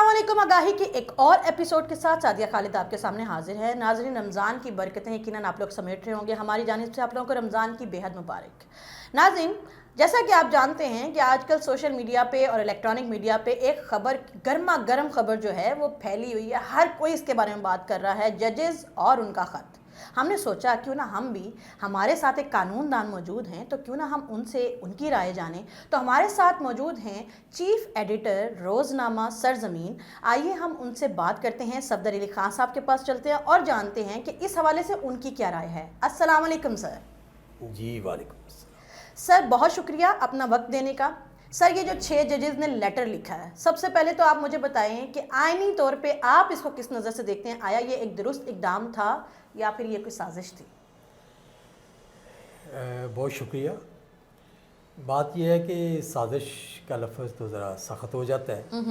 علیکم آگاہی کی ایک اور ایپیسوڈ کے ساتھ سعدیہ خالد آپ کے سامنے حاضر ہے۔ ناظرین، رمضان کی برکتیں یقیناً آپ لوگ سمیٹ رہے ہوں گے۔ ہماری جانب سے آپ لوگوں کو رمضان کی بے حد مبارک۔ ناظرین، جیسا کہ آپ جانتے ہیں کہ آج کل سوشل میڈیا پہ اور الیکٹرانک میڈیا پہ ایک خبر، گرما گرم خبر جو ہے وہ پھیلی ہوئی ہے، ہر کوئی اس کے بارے میں بات کر رہا ہے، ججز اور ان کا خط۔ ہم نے سوچا کیوں نہ ہم بھی، ہمارے ساتھ ایک قانون دان موجود ہیں تو کیوں نہ ہم ان سے ان کی رائے جانیں۔ تو ہمارے ساتھ موجود ہیں چیف ایڈیٹر روزنامہ سرزمین۔ آئیے ہم ان سے بات کرتے ہیں، صفدر علی خان صاحب کے پاس چلتے ہیں اور جانتے ہیں کہ اس حوالے سے ان کی کیا رائے ہے۔ السلام علیکم سر۔ جی وعلیکم السلام سر، بہت شکریہ اپنا وقت دینے کا۔ سر، یہ جو 6 ججز نے لیٹر لکھا ہے، سب سے پہلے تو آپ مجھے بتائیں کہ آئینی طور پہ آپ اس کو کس نظر سے دیکھتے ہیں؟ آیا یہ ایک درست اقدام تھا یا پھر یہ کوئی سازش تھی؟ بہت شکریہ۔ بات یہ ہے کہ سازش کا لفظ تو ذرا سخت ہو جاتا ہے،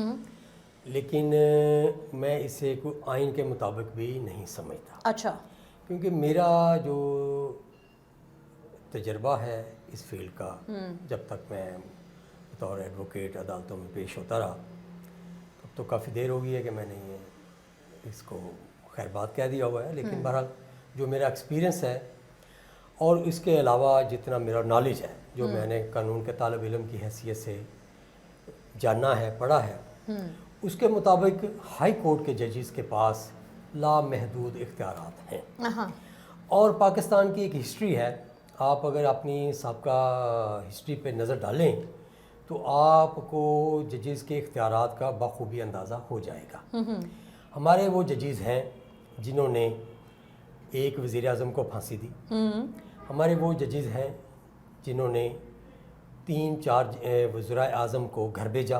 لیکن میں اسے کوئی آئین کے مطابق بھی نہیں سمجھتا۔ اچھا۔ کیونکہ میرا جو تجربہ ہے اس فیلڈ کا، جب تک میں بطور ایڈوکیٹ عدالتوں میں پیش ہوتا رہا، اب تو کافی دیر ہو گئی ہے کہ میں نے اس کو خیر بات کہہ دیا ہوا ہے، لیکن بہرحال جو میرا ایکسپیرینس ہے اور اس کے علاوہ جتنا میرا نالج ہے، جو میں نے قانون کے طالب علم کی حیثیت سے جانا ہے، پڑھا ہے، اس کے مطابق ہائی کورٹ کے ججز کے پاس لامحدود اختیارات ہیں۔ اور پاکستان کی ایک ہسٹری ہے، آپ اگر اپنی سابقہ ہسٹری پہ نظر ڈالیں تو آپ کو ججز کے اختیارات کا بخوبی اندازہ ہو جائے گا۔ ہمارے وہ ججز ہیں جنہوں نے ایک وزیر اعظم کو پھانسی دی، ہمارے وہ ججز ہیں جنہوں نے 3-4 وزرائے اعظم کو گھر بھیجا،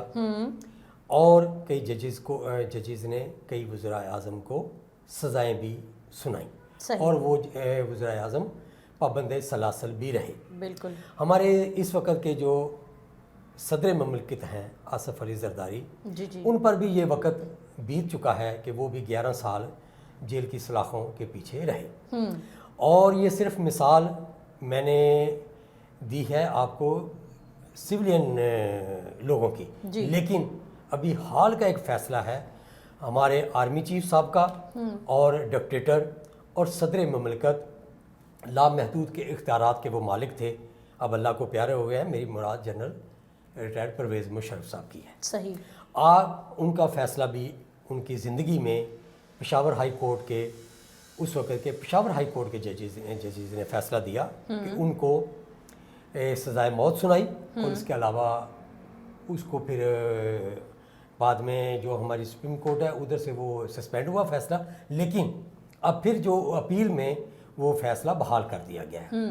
اور کئی ججز نے کئی وزرائے اعظم کو سزائیں بھی سنائیں، اور وہ وزرائے اعظم پابند سلاسل بھی رہے۔ بالکل۔ ہمارے اس وقت کے جو صدر مملکت ہیں آصف علی زرداری، ان پر بھی یہ وقت بیت چکا ہے کہ وہ بھی 11 سال جیل کی سلاخوں کے پیچھے رہے۔ اور یہ صرف مثال میں نے دی ہے آپ کو سولین لوگوں کی، لیکن ابھی حال کا ایک فیصلہ ہے ہمارے آرمی چیف صاحب کا، اور ڈکٹیٹر اور صدر مملکت لامحدود کے اختیارات کے وہ مالک تھے، اب اللہ کو پیارے ہو گئے ہیں، میری مراد جنرل ریٹائرڈ پرویز مشرف صاحب کی ہے۔ صحیح۔ ان کا فیصلہ بھی ان کی زندگی میں پشاور ہائی کورٹ کے اس وقت کے پشاور ہائی کورٹ کے ججز نے فیصلہ دیا کہ ان کو سزائے موت سنائی، اور اس کے علاوہ اس کو پھر بعد میں جو ہماری سپریم کورٹ ہے ادھر سے وہ سسپینڈ ہوا فیصلہ، لیکن اب پھر جو اپیل میں وہ فیصلہ بحال کر دیا گیا ہے۔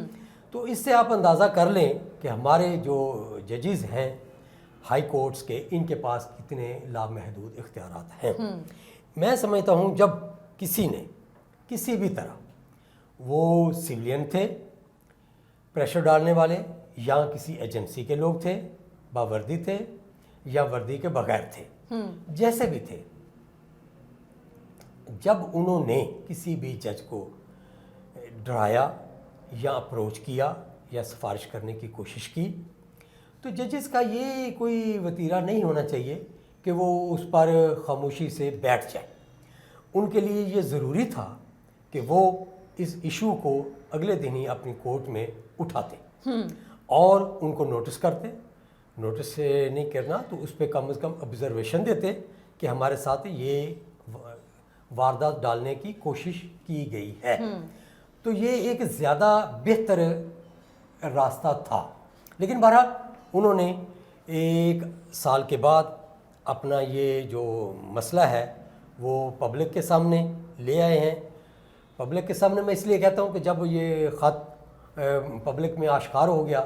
تو اس سے آپ اندازہ کر لیں کہ ہمارے جو ججز ہیں ہائی کورٹس کے، ان کے پاس کتنے لامحدود اختیارات ہیں۔ میں سمجھتا ہوں جب کسی نے کسی بھی طرح، وہ سولین تھے پریشر ڈالنے والے، یا کسی ایجنسی کے لوگ تھے، باوردی تھے یا وردی کے بغیر تھے، جیسے بھی تھے، جب انہوں نے کسی بھی جج کو ڈرایا یا اپروچ کیا یا سفارش کرنے کی کوشش کی، تو ججز کا یہ کوئی وتیرہ نہیں ہونا چاہیے کہ وہ اس پر خاموشی سے بیٹھ جائیں۔ ان کے لیے یہ ضروری تھا کہ وہ اس ایشو کو اگلے دن ہی اپنی کورٹ میں اٹھاتے اور ان کو نوٹس کرتے۔ نوٹس نہیں کرنا تو اس پہ کم از کم آبزرویشن دیتے کہ ہمارے ساتھ یہ واردات ڈالنے کی کوشش کی گئی ہے۔ تو یہ ایک زیادہ بہتر راستہ تھا، لیکن بہرحال انہوں نے 1 سال کے بعد اپنا یہ جو مسئلہ ہے وہ پبلک کے سامنے لے آئے ہیں۔ پبلک کے سامنے میں اس لیے کہتا ہوں کہ جب یہ خط پبلک میں آشکار ہو گیا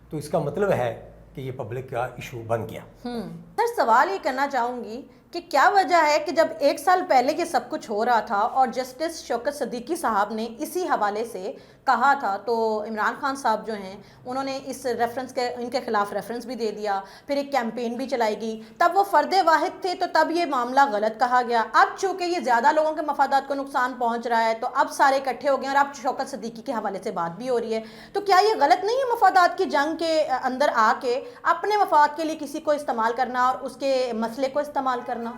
تو اس کا مطلب ہے کہ یہ پبلک کا ایشو بن گیا۔ سر، سوال یہ کرنا چاہوں گی کہ کیا وجہ ہے کہ جب 1 سال پہلے یہ سب کچھ ہو رہا تھا اور جسٹس شوکت صدیقی صاحب نے اسی حوالے سے کہا تھا، تو عمران خان صاحب جو ہیں انہوں نے اس ریفرنس کے ان کے خلاف ریفرنس بھی دے دیا، پھر ایک کیمپین بھی چلائی گئی، تب وہ فرد واحد تھے تو تب یہ معاملہ غلط کہا گیا۔ اب چونکہ یہ زیادہ لوگوں کے مفادات کو نقصان پہنچ رہا ہے تو اب سارے اکٹھے ہو گئے اور اب شوکت صدیقی کے حوالے سے بات بھی ہو رہی ہے، تو کیا یہ غلط نہیں ہے مفادات کی جنگ کے اندر آ کے اپنے مفاد کے لیے کسی کو استعمال کرنا اور اس کے مسئلے کو استعمال کرنا؟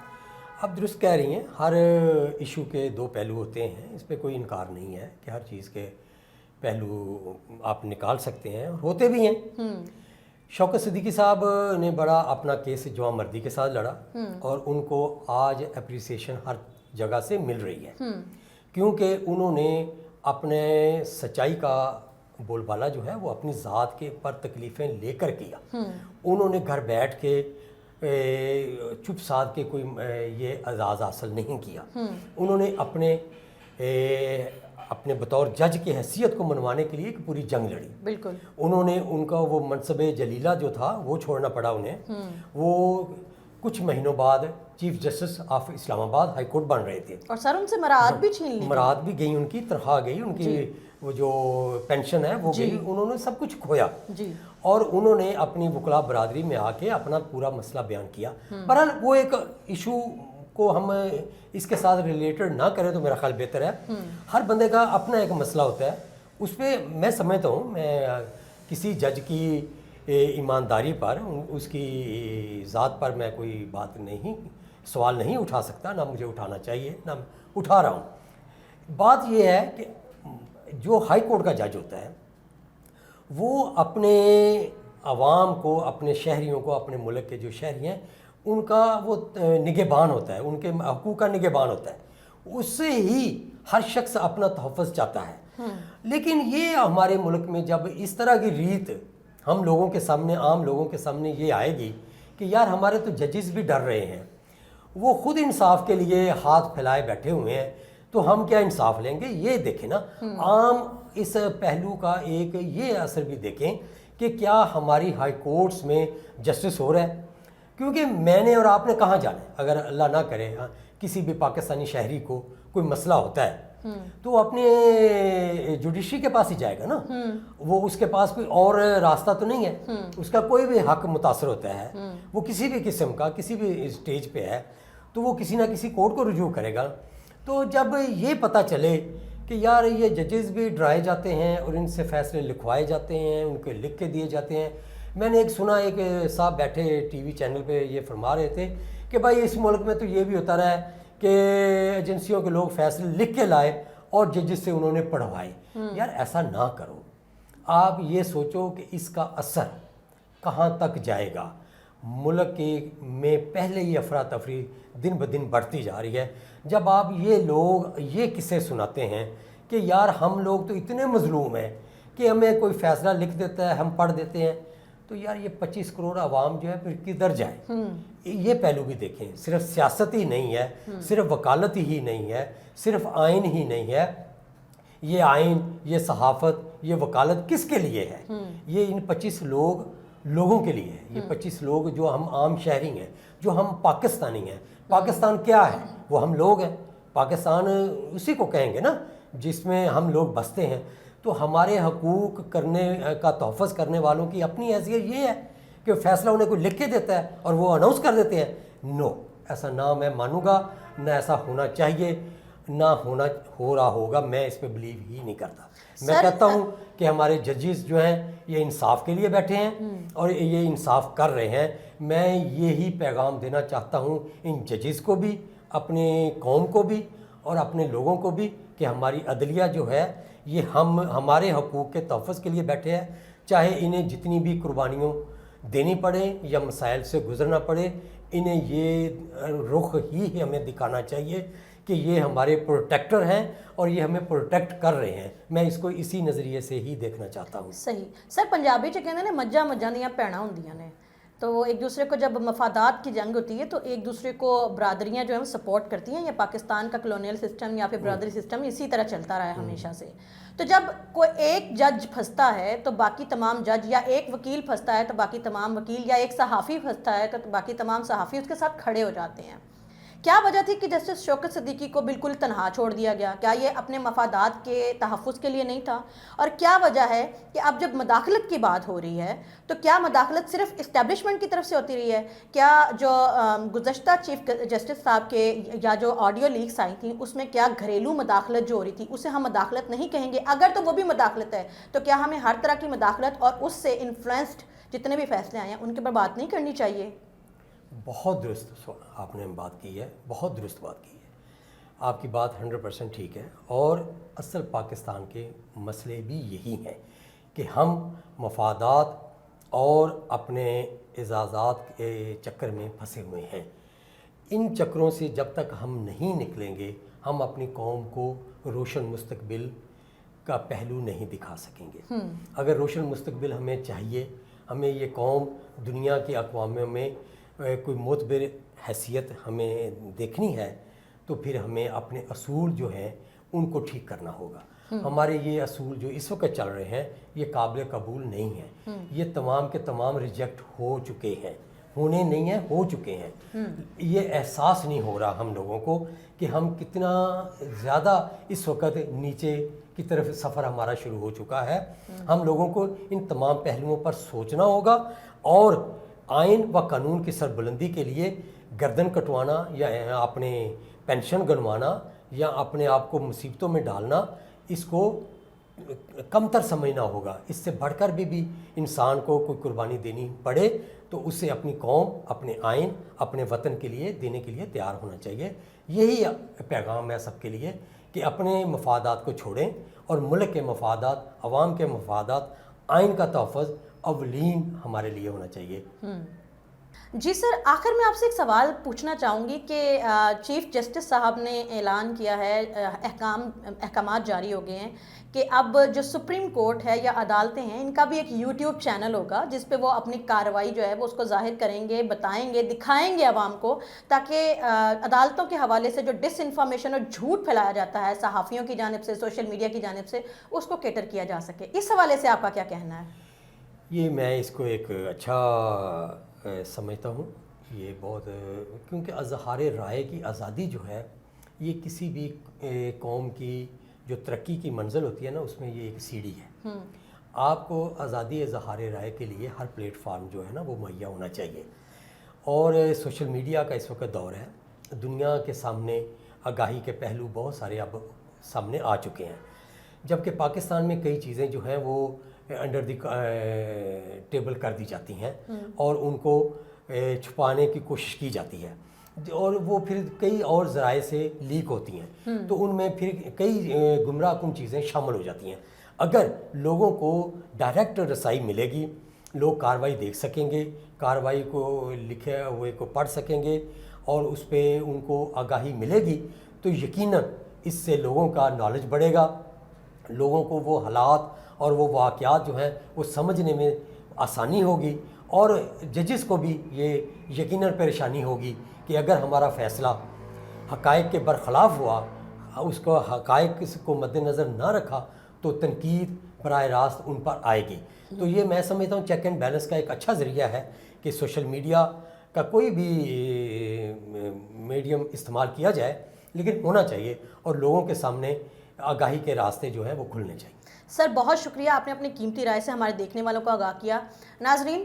آپ درست کہہ رہی ہیں، ہر ایشو کے دو پہلو ہوتے ہیں، اس پہ کوئی انکار نہیں ہے کہ ہر چیز کے پہلو آپ نکال سکتے ہیں اور ہوتے بھی ہیں۔ شوکت صدیقی صاحب نے بڑا اپنا کیس جوان مردی کے ساتھ لڑا اور ان کو آج اپریسیشن ہر جگہ سے مل رہی ہے، کیونکہ انہوں نے اپنے سچائی کا بول بالا جو ہے وہ اپنی ذات کے پر تکلیفیں لے کر کیا۔ انہوں نے گھر بیٹھ کے چپ سادھ کے کوئی یہ اعزاز حاصل نہیں کیا، انہوں نے اپنے بطور جج کی حیثیت کو منوانے کے لیے ایک پوری جنگ لڑی۔ بالکل انہوں نے ان کا وہ منصب جلیلہ جو تھا وہ چھوڑنا پڑا انہیں، وہ کچھ مہینوں بعد چیف جسٹس آف اسلام آباد ہائی کورٹ بن رہے تھے، اور سر ان سے مراد بھی چھین لی، مراد بھی گئی، ان کی تنخواہ گئی، ان کی وہ جو پینشن ہے وہ گئی، انہوں نے سب کچھ کھویا، اور انہوں نے اپنی وکلا برادری میں آ کے اپنا پورا مسئلہ بیان کیا۔ بہرحال وہ ایک ایشو کو ہم اس کے ساتھ ریلیٹڈ نہ کریں تو میرا خیال بہتر ہے۔ ہر بندے کا اپنا ایک مسئلہ ہوتا ہے، اس پہ میں سمجھتا ہوں میں کسی جج کی ایمانداری پر، اس کی ذات پر میں کوئی بات نہیں، سوال نہیں اٹھا سکتا، نہ مجھے اٹھانا چاہیے، نہ اٹھا رہا ہوں۔ بات یہ ہے کہ جو ہائی کورٹ کا جج ہوتا ہے وہ اپنے عوام کو، اپنے شہریوں کو، اپنے ملک کے جو شہری ہیں ان کا وہ نگہبان ہوتا ہے، ان کے حقوق کا نگہبان ہوتا ہے، اس سے ہی ہر شخص اپنا تحفظ چاہتا ہے۔ لیکن یہ ہمارے ملک میں جب اس طرح کی ریت ہم لوگوں کے سامنے، عام لوگوں کے سامنے یہ آئے گی کہ یار ہمارے تو ججز بھی ڈر رہے ہیں، وہ خود انصاف کے لیے ہاتھ پھیلائے بیٹھے ہوئے ہیں، تو ہم کیا انصاف لیں گے؟ یہ دیکھیں نا، عام اس پہلو کا ایک یہ اثر بھی دیکھیں کہ کیا ہماری ہائی کورٹس میں جسٹس ہو رہا ہے؟ کیونکہ میں نے اور آپ نے کہاں جانا ہے؟ اگر اللہ نہ کرے کسی بھی پاکستانی شہری کو کوئی مسئلہ ہوتا ہے تو وہ اپنے جوڈیشری کے پاس ہی جائے گا نا، وہ اس کے پاس کوئی اور راستہ تو نہیں ہے، اس کا کوئی بھی حق متاثر ہوتا ہے، وہ کسی بھی قسم کا کسی بھی اسٹیج پہ ہے تو وہ کسی نہ کسی کورٹ کو رجوع کرے گا۔ تو جب یہ پتہ چلے کہ یار یہ ججز بھی ڈرائے جاتے ہیں اور ان سے فیصلے لکھوائے جاتے ہیں، ان کو لکھ کے دیے جاتے ہیں۔ میں نے ایک سنا، ایک صاحب بیٹھے ٹی وی چینل پہ یہ فرما رہے تھے کہ بھائی اس ملک میں تو یہ بھی ہوتا رہا ہے کہ ایجنسیوں کے لوگ فیصلے لکھ کے لائے اور ججز سے انہوں نے پڑھوائے۔ یار ایسا نہ کرو، آپ یہ سوچو کہ اس کا اثر کہاں تک جائے گا۔ ملک میں پہلے ہی افراتفری دن بدن بڑھتی جا رہی ہے، جب آپ یہ لوگ یہ قصے سناتے ہیں کہ یار ہم لوگ تو اتنے مظلوم ہیں کہ ہمیں کوئی فیصلہ لکھ دیتا ہے ہم پڑھ دیتے ہیں، تو یار یہ 25 کروڑ عوام جو ہے پھر کدھر جائے؟ یہ پہلو بھی دیکھیں، صرف سیاست ہی نہیں ہے، صرف وکالت ہی نہیں ہے، صرف آئین ہی نہیں ہے، یہ آئین، یہ صحافت، یہ وکالت کس کے لیے ہے؟ یہ ان 25 لوگوں کے لیے ہے۔ یہ 25 لوگ جو ہم عام شہری ہیں، جو ہم پاکستانی ہیں۔ پاکستان کیا ہے؟ وہ ہم لوگ ہیں۔ پاکستان اسی کو کہیں گے نا جس میں ہم لوگ بستے ہیں۔ تو ہمارے حقوق کرنے کا تحفظ کرنے والوں کی اپنی حیثیت یہ ہے کہ فیصلہ انہیں کوئی لکھ کے دیتا ہے اور وہ اناؤنس کر دیتے ہیں۔ نو، ایسا نہ میں مانوں گا، نہ ایسا ہونا چاہیے، نہ ہو رہا ہوگا، میں اس پہ بلیو ہی نہیں کرتا۔ میں کہتا ہوں کہ ہمارے ججز جو ہیں یہ انصاف کے لیے بیٹھے ہیں اور یہ انصاف کر رہے ہیں۔ میں یہی پیغام دینا چاہتا ہوں ان ججز کو بھی، اپنے قوم کو بھی اور اپنے لوگوں کو بھی کہ ہماری عدلیہ جو ہے یہ ہمارے حقوق کے تحفظ کے لیے بیٹھے ہیں، چاہے انہیں جتنی بھی قربانیوں دینی پڑے یا مسائل سے گزرنا پڑے، انہیں یہ رخ ہی ہمیں دکھانا چاہیے کہ یہ ہمارے پروٹیکٹر ہیں اور یہ ہمیں پروٹیکٹ کر رہے ہیں۔ میں اس کو اسی نظریے سے ہی دیکھنا چاہتا ہوں۔ صحیح سر، پنجابی چ کہندے نے مجھاں دیاں بھیڑاں ہوندیاں نے، تو وہ ایک دوسرے کو جب مفادات کی جنگ ہوتی ہے تو ایک دوسرے کو برادریاں جو ہیں وہ سپورٹ کرتی ہیں، یا پاکستان کا کلونیل سسٹم یا پھر برادری سسٹم اسی طرح چلتا رہا ہے ہمیشہ سے۔ تو جب کوئی ایک جج پھنستا ہے تو باقی تمام جج، یا ایک وکیل پھنستا ہے تو باقی تمام وکیل، یا ایک صحافی پھنستا ہے تو باقی تمام صحافی اس کے ساتھ کھڑے ہو جاتے ہیں۔ کیا وجہ تھی کہ جسٹس شوکت صدیقی کو بالکل تنہا چھوڑ دیا گیا؟ کیا یہ اپنے مفادات کے تحفظ کے لیے نہیں تھا؟ اور کیا وجہ ہے کہ اب جب مداخلت کی بات ہو رہی ہے تو کیا مداخلت صرف اسٹیبلشمنٹ کی طرف سے ہوتی رہی ہے؟ کیا جو گزشتہ چیف جسٹس صاحب کے یا جو آڈیو لیکس آئی تھیں اس میں کیا گھریلو مداخلت جو ہو رہی تھی اسے ہم مداخلت نہیں کہیں گے؟ اگر تو وہ بھی مداخلت ہے تو کیا ہمیں ہر طرح کی مداخلت اور اس سے انفلوئنسڈ جتنے بھی فیصلے آئے ہیں ان کے پر بات نہیں کرنی چاہیے؟ بہت درست آپ نے بات کی ہے، بہت درست بات کی ہے، آپ کی بات 100% ٹھیک ہے، اور اصل پاکستان کے مسئلے بھی یہی ہیں کہ ہم مفادات اور اپنے اعزازات کے چکر میں پھنسے ہوئے ہیں۔ ان چکروں سے جب تک ہم نہیں نکلیں گے ہم اپنی قوم کو روشن مستقبل کا پہلو نہیں دکھا سکیں گے۔ اگر روشن مستقبل ہمیں چاہیے، ہمیں یہ قوم دنیا کی اقوام میں کوئی معتبر حیثیت ہمیں دیکھنی ہے، تو پھر ہمیں اپنے اصول جو ہیں ان کو ٹھیک کرنا ہوگا۔ ہمارے یہ اصول جو اس وقت چل رہے ہیں یہ قابل قبول نہیں ہیں، یہ تمام کے تمام ریجیکٹ ہو چکے ہیں، ہونے نہیں ہیں، ہو چکے ہیں۔ یہ احساس نہیں ہو رہا ہم لوگوں کو کہ ہم کتنا زیادہ اس وقت نیچے کی طرف سفر ہمارا شروع ہو چکا ہے۔ ہم لوگوں کو ان تمام پہلوؤں پر سوچنا ہوگا اور آئین و قانون کی سربلندی کے لیے گردن کٹوانا یا اپنے پینشن گنوانا یا اپنے آپ کو مصیبتوں میں ڈالنا، اس کو کم تر سمجھنا ہوگا۔ اس سے بڑھ کر بھی انسان کو کوئی قربانی دینی پڑے تو اسے اپنی قوم، اپنے آئین، اپنے وطن کے لیے دینے کے لیے تیار ہونا چاہیے۔ یہی پیغام ہے سب کے لیے کہ اپنے مفادات کو چھوڑیں اور ملک کے مفادات، عوام کے مفادات، آئین کا تحفظ اولین ہمارے لیے ہونا چاہیے۔ جی سر، آخر میں آپ سے ایک سوال پوچھنا چاہوں گی کہ چیف جسٹس صاحب نے اعلان کیا ہے، احکامات جاری ہو گئے ہیں کہ اب جو سپریم کورٹ ہے یا عدالتیں ہیں ان کا بھی ایک یوٹیوب چینل ہوگا جس پہ وہ اپنی کارروائی جو ہے وہ اس کو ظاہر کریں گے، بتائیں گے، دکھائیں گے عوام کو، تاکہ عدالتوں کے حوالے سے جو ڈس انفارمیشن اور جھوٹ پھیلایا جاتا ہے صحافیوں کی جانب سے، سوشل میڈیا کی جانب سے، اس کو کیٹر کیا جا سکے۔ اس حوالے سے آپ کا کیا کہنا ہے؟ یہ میں اس کو ایک اچھا سمجھتا ہوں، یہ بہت، کیونکہ اظہار رائے کی آزادی جو ہے یہ کسی بھی قوم کی جو ترقی کی منزل ہوتی ہے نا، اس میں یہ ایک سیڑھی ہے۔ آپ کو آزادی اظہار رائے کے لیے ہر پلیٹ فارم جو ہے نا وہ مہیا ہونا چاہیے، اور سوشل میڈیا کا اس وقت دور ہے، دنیا کے سامنے آگاہی کے پہلو بہت سارے اب سامنے آ چکے ہیں، جبکہ پاکستان میں کئی چیزیں جو ہیں وہ انڈر دی ٹیبل کر دی جاتی ہیں اور ان کو چھپانے کی کوشش کی جاتی ہے، اور وہ پھر کئی اور ذرائع سے لیک ہوتی ہیں، تو ان میں پھر کئی گمراہ کن چیزیں شامل ہو جاتی ہیں۔ اگر لوگوں کو ڈائریکٹ رسائی ملے گی، لوگ کارروائی دیکھ سکیں گے، کارروائی کو لکھے ہوئے کو پڑھ سکیں گے اور اس پہ ان کو آگاہی ملے گی، تو یقیناً اس سے لوگوں کا نالج بڑھے گا، لوگوں کو وہ حالات اور وہ واقعات جو ہیں وہ سمجھنے میں آسانی ہوگی، اور ججز کو بھی یہ یقیناً پریشانی ہوگی کہ اگر ہمارا فیصلہ حقائق کے برخلاف ہوا، اس کو حقائق کو مد نظر نہ رکھا، تو تنقید براہ راست ان پر آئے گی۔ تو یہ میں سمجھتا ہوں چیک اینڈ بیلنس کا ایک اچھا ذریعہ ہے کہ سوشل میڈیا کا کوئی بھی میڈیم استعمال کیا جائے، لیکن ہونا چاہیے اور لوگوں کے سامنے آگاہی کے راستے جو ہیں وہ کھلنے چاہیے۔ سر بہت شکریہ، آپ نے اپنی قیمتی رائے سے ہمارے دیکھنے والوں کو آگاہ کیا۔ ناظرین،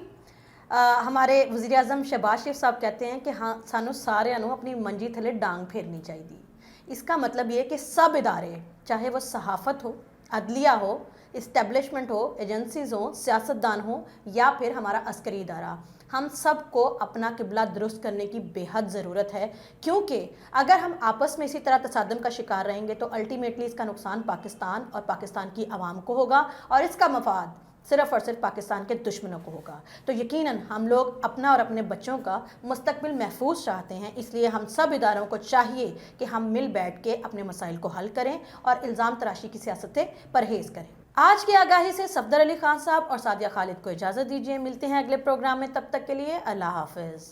ہمارے وزیر اعظم شہباز شریف صاحب کہتے ہیں کہ ہاں سانو سارے اپنی منجی تھلے ڈانگ پھیرنی چاہیے۔ اس کا مطلب یہ کہ سب ادارے، چاہے وہ صحافت ہو، عدلیہ ہو، اسٹیبلشمنٹ ہو، ایجنسیز ہوں، سیاستدان ہوں یا پھر ہمارا عسکری ادارہ، ہم سب کو اپنا قبلہ درست کرنے کی بے حد ضرورت ہے، کیونکہ اگر ہم آپس میں اسی طرح تصادم کا شکار رہیں گے تو الٹیمیٹلی اس کا نقصان پاکستان اور پاکستان کی عوام کو ہوگا، اور اس کا مفاد صرف اور صرف پاکستان کے دشمنوں کو ہوگا۔ تو یقیناً ہم لوگ اپنا اور اپنے بچوں کا مستقبل محفوظ چاہتے ہیں، اس لیے ہم سب اداروں کو چاہیے کہ ہم مل بیٹھ کے اپنے مسائل کو حل کریں اور الزام تراشی کی سیاست سے پرہیز کریں۔ آج کی آگاہی سے صفدر علی خان صاحب اور سعدیہ خالد کو اجازت دیجیے، ملتے ہیں اگلے پروگرام میں، تب تک کے لیے اللہ حافظ۔